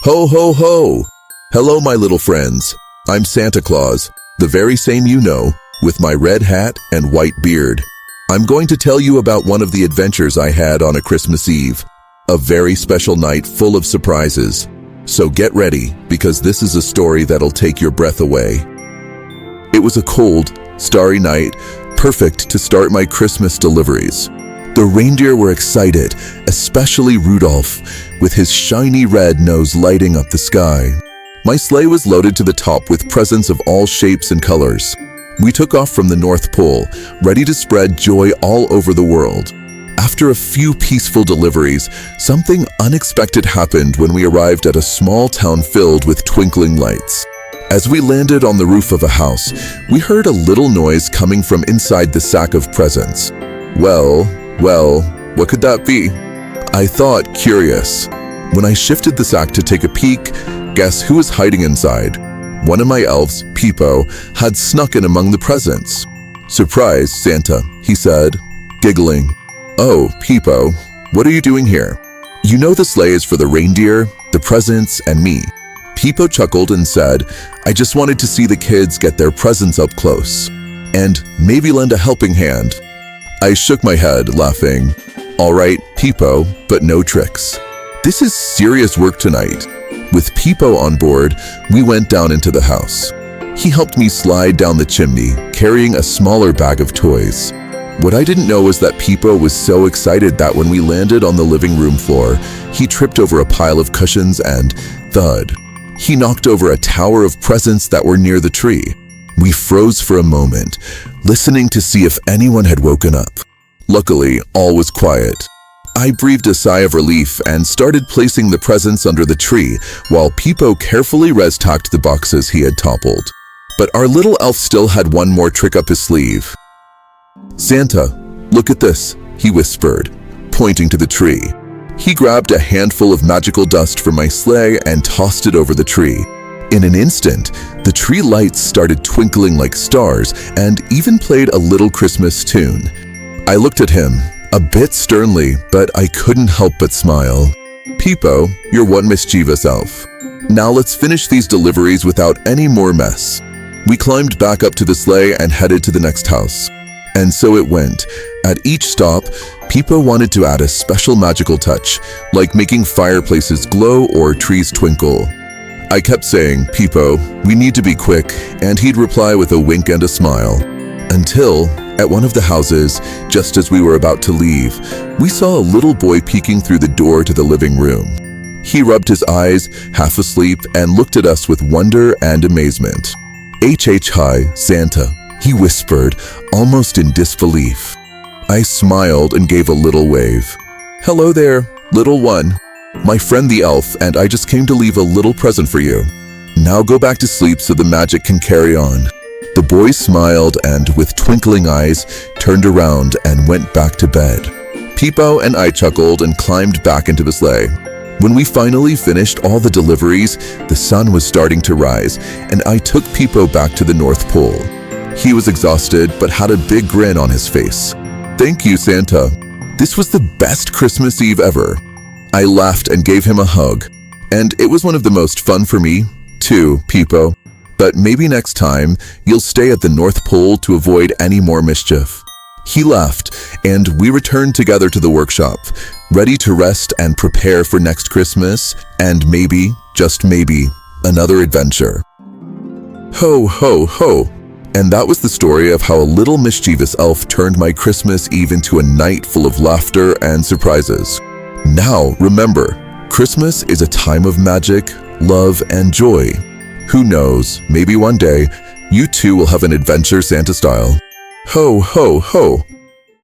Ho, ho, ho! Hello, my little friends. I'm Santa Claus, the very same you know, with my red hat and white beard. I'm going to tell you about one of the adventures I had on a Christmas Eve. A very special night full of surprises. So get ready, because this is a story that'll take your breath away. It was a cold, starry night, perfect to start my Christmas deliveries. The reindeer were excited, especially Rudolph, with his shiny red nose lighting up the sky. My sleigh was loaded to the top with presents of all shapes and colors. We took off from the North Pole, ready to spread joy all over the world. After a few peaceful deliveries, something unexpected happened when we arrived at a small town filled with twinkling lights. As we landed on the roof of a house, we heard a little noise coming from inside the sack of presents. Well, what could that be? I thought, curious. When I shifted the sack to take a peek, guess who was hiding inside? One of my elves, Peepo, had snuck in among the presents. "Surprise, Santa," he said, giggling. "Oh, Peepo, what are you doing here? You know the sleigh is for the reindeer, the presents, and me." Peepo chuckled and said, "I just wanted to see the kids get their presents up close, and maybe lend a helping hand." I shook my head, laughing. "All right, Peepo, but no tricks. This is serious work tonight." With Peepo on board, we went down into the house. He helped me slide down the chimney, carrying a smaller bag of toys. What I didn't know was that Peepo was so excited that when we landed on the living room floor, he tripped over a pile of cushions and, thud, he knocked over a tower of presents that were near the tree. We froze for a moment, listening to see if anyone had woken up. Luckily, all was quiet. I breathed a sigh of relief and started placing the presents under the tree while Peepo carefully res-tacked the boxes he had toppled. But our little elf still had one more trick up his sleeve. "Santa, look at this," he whispered, pointing to the tree. He grabbed a handful of magical dust from my sleigh and tossed it over the tree. In an instant, the tree lights started twinkling like stars and even played a little Christmas tune. I looked at him, a bit sternly, but I couldn't help but smile. "Peepo, you're one mischievous elf. Now let's finish these deliveries without any more mess." We climbed back up to the sleigh and headed to the next house. And so it went. At each stop, Peepo wanted to add a special magical touch, like making fireplaces glow or trees twinkle. I kept saying, "Peepo, we need to be quick," and he'd reply with a wink and a smile. Until, at one of the houses, just as we were about to leave, we saw a little boy peeking through the door to the living room. He rubbed his eyes, half asleep, and looked at us with wonder and amazement. Hi, Santa," he whispered, almost in disbelief. I smiled and gave a little wave. "Hello there, little one. My friend the elf and I just came to leave a little present for you. Now go back to sleep so the magic can carry on." The boy smiled and, with twinkling eyes, turned around and went back to bed. Peepo and I chuckled and climbed back into the sleigh. When we finally finished all the deliveries, the sun was starting to rise, and I took Peepo back to the North Pole. He was exhausted but had a big grin on his face. "Thank you, Santa. This was the best Christmas Eve ever." I laughed and gave him a hug. "And it was one of the most fun for me, too, Peepo. But maybe next time, you'll stay at the North Pole to avoid any more mischief." He laughed, and we returned together to the workshop, ready to rest and prepare for next Christmas, and maybe, just maybe, another adventure. Ho, ho, ho! And that was the story of how a little mischievous elf turned my Christmas Eve into a night full of laughter and surprises. Now, remember, Christmas is a time of magic, love, and joy. Who knows, maybe one day, you too will have an adventure Santa style. Ho, ho, ho!